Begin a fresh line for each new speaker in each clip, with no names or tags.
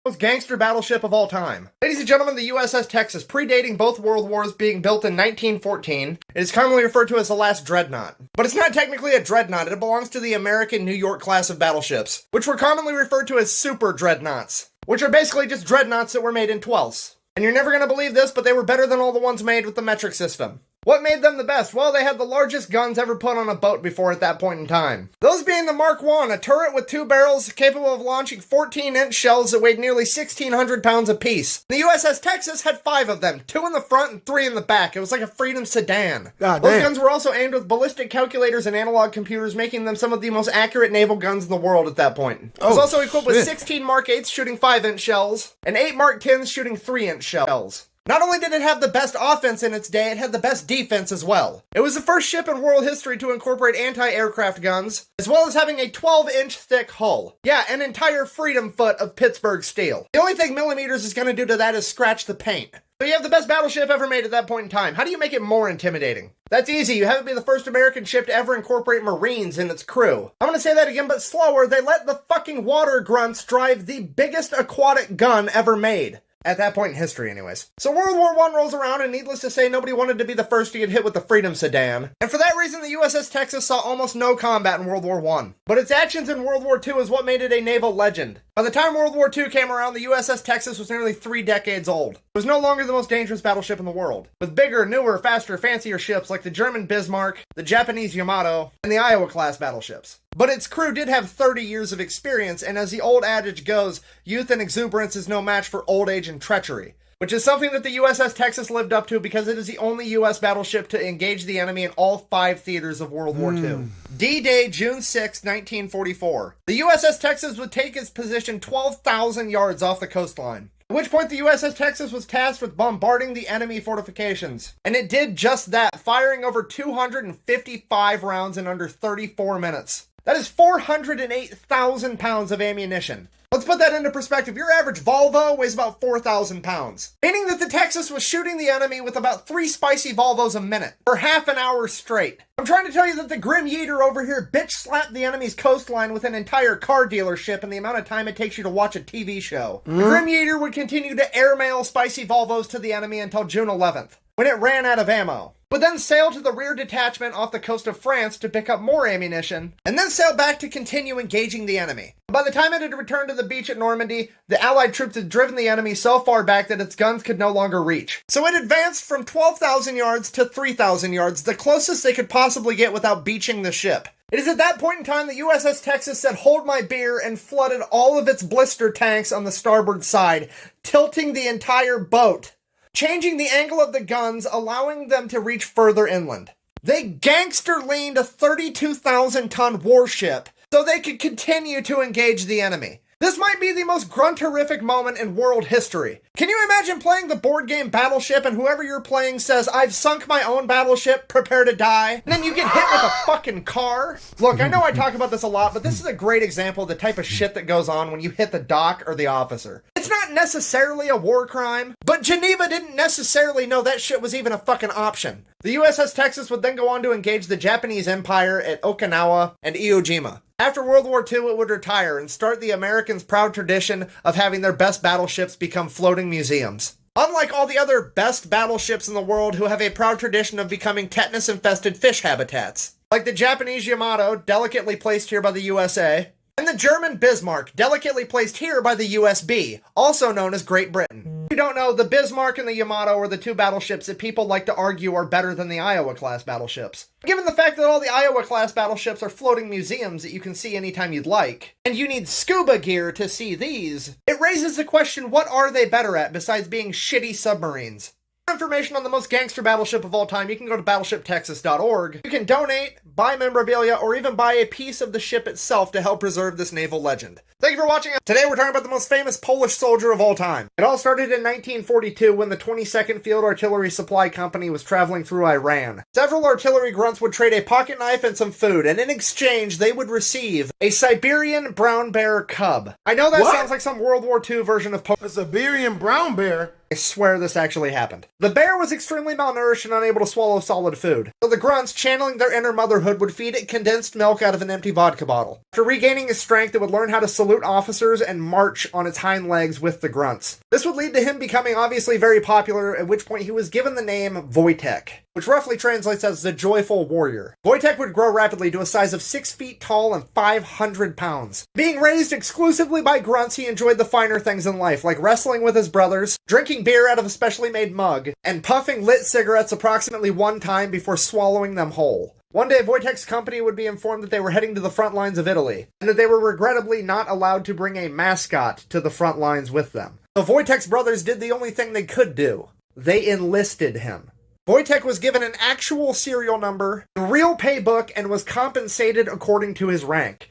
most gangster battleship of all time. Ladies and gentlemen, the USS Texas, predating both world wars, being built in 1914, it is commonly referred to as the last Dreadnought. But it's not technically a Dreadnought, it belongs to the American New York class of battleships, which were commonly referred to as Super Dreadnoughts, which are basically just dreadnoughts that were made in twelfths. And you're never gonna believe this, but they were better than all the ones made with the metric system. What made them the best? Well, they had the largest guns ever put on a boat before at that point in time. Those being the Mark I, a turret with 2 barrels capable of launching 14-inch shells that weighed nearly 1,600 pounds apiece. The USS Texas had 5 of them, 2 in the front and 3 in the back. It was like a Freedom sedan. Those guns were also aimed with ballistic calculators and analog computers, making them some of the most accurate naval guns in the world at that point. It was also equipped with 16 Mark 8s shooting 5-inch shells, and 8 Mark 10s shooting 3-inch shells. Not only did it have the best offense in its day, it had the best defense as well. It was the first ship in world history to incorporate anti-aircraft guns, as well as having a 12-inch thick hull. Yeah, an entire freedom foot of Pittsburgh steel. The only thing millimeters is going to do to that is scratch the paint. So you have the best battleship ever made at that point in time. How do you make it more intimidating? That's easy. You have it be the first American ship to ever incorporate Marines in its crew. I'm gonna say that again, but slower. They let the fucking water grunts drive the biggest aquatic gun ever made. At that point in history, anyways. So World War I rolls around, and needless to say, nobody wanted to be the first to get hit with the Freedom sedan. And for that reason, the USS Texas saw almost no combat in World War I. But its actions in World War II is what made it a naval legend. By the time World War II came around, the USS Texas was nearly 3 decades old. It was no longer the most dangerous battleship in the world, with bigger, newer, faster, fancier ships like the German Bismarck, the Japanese Yamato, and the Iowa-class battleships. But its crew did have 30 years of experience, and as the old adage goes, youth and exuberance is no match for old age and treachery. Which is something that the USS Texas lived up to because it is the only U.S. battleship to engage the enemy in all 5 theaters of World War II. D-Day, June 6, 1944. The USS Texas would take its position 12,000 yards off the coastline. At which point the USS Texas was tasked with bombarding the enemy fortifications. And it did just that, firing over 255 rounds in under 34 minutes. That is 408,000 pounds of ammunition. Let's put that into perspective. Your average Volvo weighs about 4,000 pounds. Meaning that the Texas was shooting the enemy with about 3 spicy Volvos a minute for half an hour straight. I'm trying to tell you that the Grim Yeater over here bitch slapped the enemy's coastline with an entire car dealership in the amount of time it takes you to watch a TV show. The Grim Yeater would continue to airmail spicy Volvos to the enemy until June 11th, when it ran out of ammo. Would then sail to the rear detachment off the coast of France to pick up more ammunition, and then sail back to continue engaging the enemy. By the time it had returned to the beach at Normandy, the Allied troops had driven the enemy so far back that its guns could no longer reach. So it advanced from 12,000 yards to 3,000 yards, the closest they could possibly get without beaching the ship. It is at that point in time the USS Texas said, "Hold my beer," and flooded all of its blister tanks on the starboard side, tilting the entire boat, changing the angle of the guns, allowing them to reach further inland. They gangster leaned a 32,000-ton warship so they could continue to engage the enemy. This might be the most grunterific moment in world history. Can you imagine playing the board game Battleship and whoever you're playing says, "I've sunk my own battleship, prepare to die," and then you get hit with a fucking car? Look, I know I talk about this a lot, but this is a great example of the type of shit that goes on when you hit the doc or the officer. It's not necessarily a war crime, but Geneva didn't necessarily know that shit was even a fucking option. The USS Texas would then go on to engage the Japanese Empire at Okinawa and Iwo Jima. After World War II, it would retire and start the Americans' proud tradition of having their best battleships become floating museums. Unlike all the other best battleships in the world who have a proud tradition of becoming tetanus-infested fish habitats, like the Japanese Yamato, delicately placed here by the USA, and the German Bismarck, delicately placed here by the USB, also known as Great Britain. If you don't know, the Bismarck and the Yamato are the 2 battleships that people like to argue are better than the Iowa-class battleships. Given the fact that all the Iowa-class battleships are floating museums that you can see anytime you'd like, and you need scuba gear to see these, it raises the question, what are they better at besides being shitty submarines? For information on the most gangster battleship of all time, you can go to battleshiptexas.org. You can donate, buy memorabilia, or even buy a piece of the ship itself to help preserve this naval legend. Thank you for watching. Today we're talking about the most famous Polish soldier of all time. It all started in 1942 when the 22nd Field Artillery Supply Company was traveling through Iran. Several artillery grunts would trade a pocket knife and some food, and in exchange they would receive a Siberian brown bear cub. I know that sounds like some World War II version of
A Siberian brown bear?
I swear this actually happened. The bear was extremely malnourished and unable to swallow solid food, so the grunts, channeling their inner motherhood, would feed it condensed milk out of an empty vodka bottle. After regaining its strength, it would learn how to salute officers and march on its hind legs with the grunts. This would lead to him becoming obviously very popular, at which point he was given the name Wojtek, which roughly translates as the joyful warrior. Wojtek would grow rapidly to a size of 6 feet tall and 500 pounds. Being raised exclusively by grunts, he enjoyed the finer things in life, like wrestling with his brothers, drinking beer out of a specially made mug, and puffing lit cigarettes approximately 1 time before swallowing them whole. One day, Wojtek's company would be informed that they were heading to the front lines of Italy, and that they were regrettably not allowed to bring a mascot to the front lines with them. So Wojtek's brothers did the only thing they could do. They enlisted him. Wojtek was given an actual serial number, a real pay book, and was compensated according to his rank.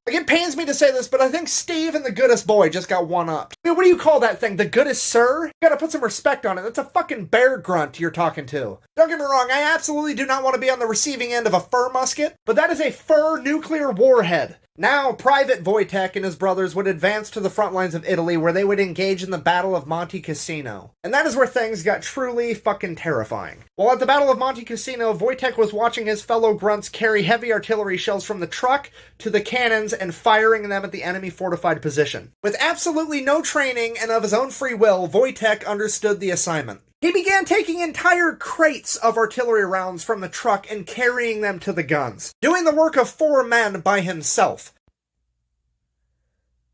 Like, it pains me to say this, but I think Steve and the goodest boy just got one-upped. I mean, what do you call that thing? The goodest sir? You gotta put some respect on it. That's a fucking bear grunt you're talking to. Don't get me wrong, I absolutely do not want to be on the receiving end of a fur musket, but that is a fur nuclear warhead. Now, Private Wojtek and his brothers would advance to the front lines of Italy, where they would engage in the Battle of Monte Cassino. And that is where things got truly fucking terrifying. While at the Battle of Monte Cassino, Wojtek was watching his fellow grunts carry heavy artillery shells from the truck to the cannons and firing them at the enemy fortified position. With absolutely no training and of his own free will, Wojtek understood the assignment. He began taking entire crates of artillery rounds from the truck and carrying them to the guns, doing the work of 4 men by himself.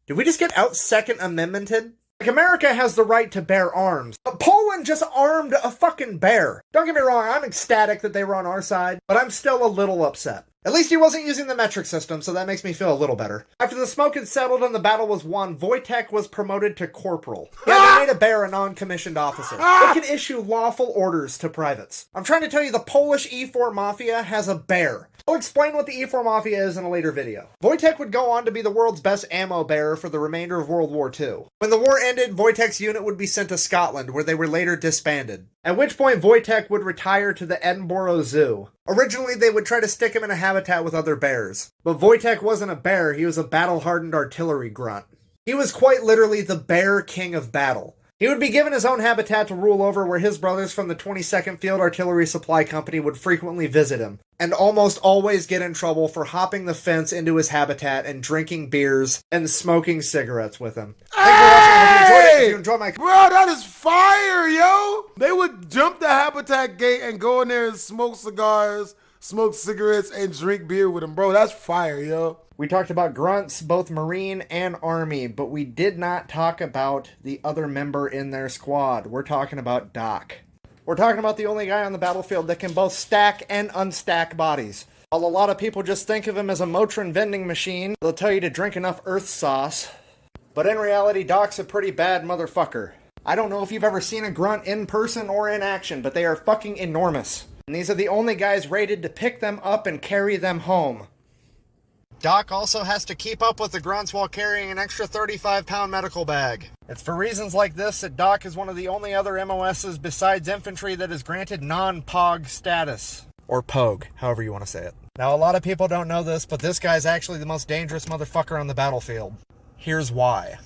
Did we just get out Second Amendmented? Like, America has the right to bear arms, but Poland just armed a fucking bear. Don't get me wrong, I'm ecstatic that they were on our side, but I'm still a little upset. At least he wasn't using the metric system, so that makes me feel a little better. After the smoke had settled and the battle was won, Wojtek was promoted to corporal. Yeah, they made a bear a non-commissioned officer. They can issue lawful orders to privates. I'm trying to tell you, the Polish E4 Mafia has a bear. I'll explain what the E4 Mafia is in a later video. Wojtek would go on to be the world's best ammo bearer for the remainder of World War II. When the war ended, Wojtek's unit would be sent to Scotland, where they were later disbanded. At which point, Wojtek would retire to the Edinburgh Zoo. Originally, they would try to stick him in a habitat with other bears. But Wojtek wasn't a bear, he was a battle-hardened artillery grunt. He was quite literally the bear king of battle. He would be given his own habitat to rule over, where his brothers from the 22nd Field Artillery Supply Company would frequently visit him, and almost always get in trouble for hopping the fence into his habitat and drinking beers and smoking cigarettes with him. Thank you for watching. If you enjoyed my...
Bro, that is fire, yo! They would jump the habitat gate and go in there and smoke cigars, smoke cigarettes, and drink beer with him. Bro, that's fire, yo.
We talked about grunts, both Marine and Army, but we did not talk about the other member in their squad. We're talking about Doc. We're talking about the only guy on the battlefield that can both stack and unstack bodies. While a lot of people just think of him as a Motrin vending machine, they'll tell you to drink enough earth sauce. But in reality, Doc's a pretty bad motherfucker. I don't know if you've ever seen a grunt in person or in action, but they are fucking enormous. And these are the only guys rated to pick them up and carry them home. Doc also has to keep up with the grunts while carrying an extra 35-pound medical bag. It's for reasons like this that Doc is one of the only other MOSs besides infantry that is granted non-POG status. Or POG, however you want to say it. Now, a lot of people don't know this, but this guy's actually the most dangerous motherfucker on the battlefield. Here's why.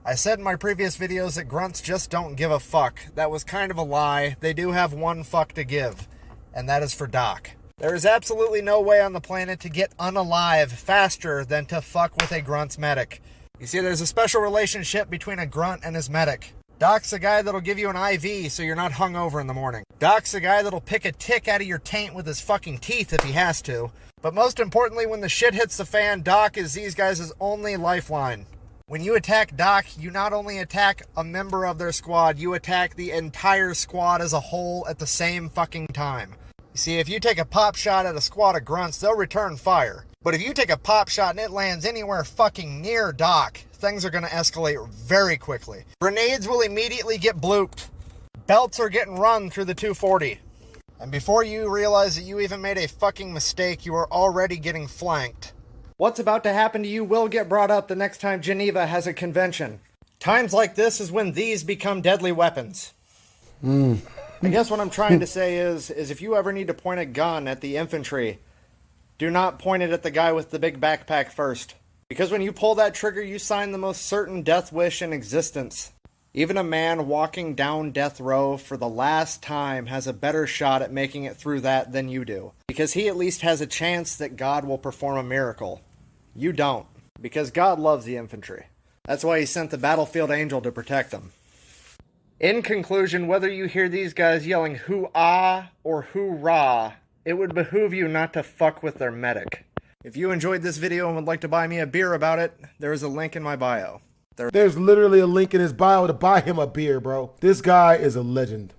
I said in my previous videos that grunts just don't give a fuck. That was kind of a lie. They do have one fuck to give, and that is for Doc. There is absolutely no way on the planet to get unalive faster than to fuck with a grunt's medic. You see, there's a special relationship between a grunt and his medic. Doc's the guy that'll give you an IV so you're not hungover in the morning. Doc's the guy that'll pick a tick out of your taint with his fucking teeth if he has to. But most importantly, when the shit hits the fan, Doc is these guys' only lifeline. When you attack Doc, you not only attack a member of their squad, you attack the entire squad as a whole at the same fucking time. See, if you take a pop shot at a squad of grunts, they'll return fire. But if you take a pop shot and it lands anywhere fucking near Doc, things are going to escalate very quickly. Grenades will immediately get blooped. Belts are getting run through the 240. And before you realize that you even made a fucking mistake, you are already getting flanked. What's about to happen to you will get brought up the next time Geneva has a convention. Times like this is when these become deadly weapons. I guess what I'm trying to say is if you ever need to point a gun at the infantry, do not point it at the guy with the big backpack first. Because when you pull that trigger, you sign the most certain death wish in existence. Even a man walking down death row for the last time has a better shot at making it through that than you do, because he at least has a chance that God will perform a miracle. You don't, because God loves the infantry. That's why he sent the battlefield angel to protect them. In conclusion, whether you hear these guys yelling hoo-ah or hoo-rah, it would behoove you not to fuck with their medic. If you enjoyed this video and would like to buy me a beer about it, there is a link in my bio.
There's literally a link in his bio to buy him a beer, bro. This guy is a legend.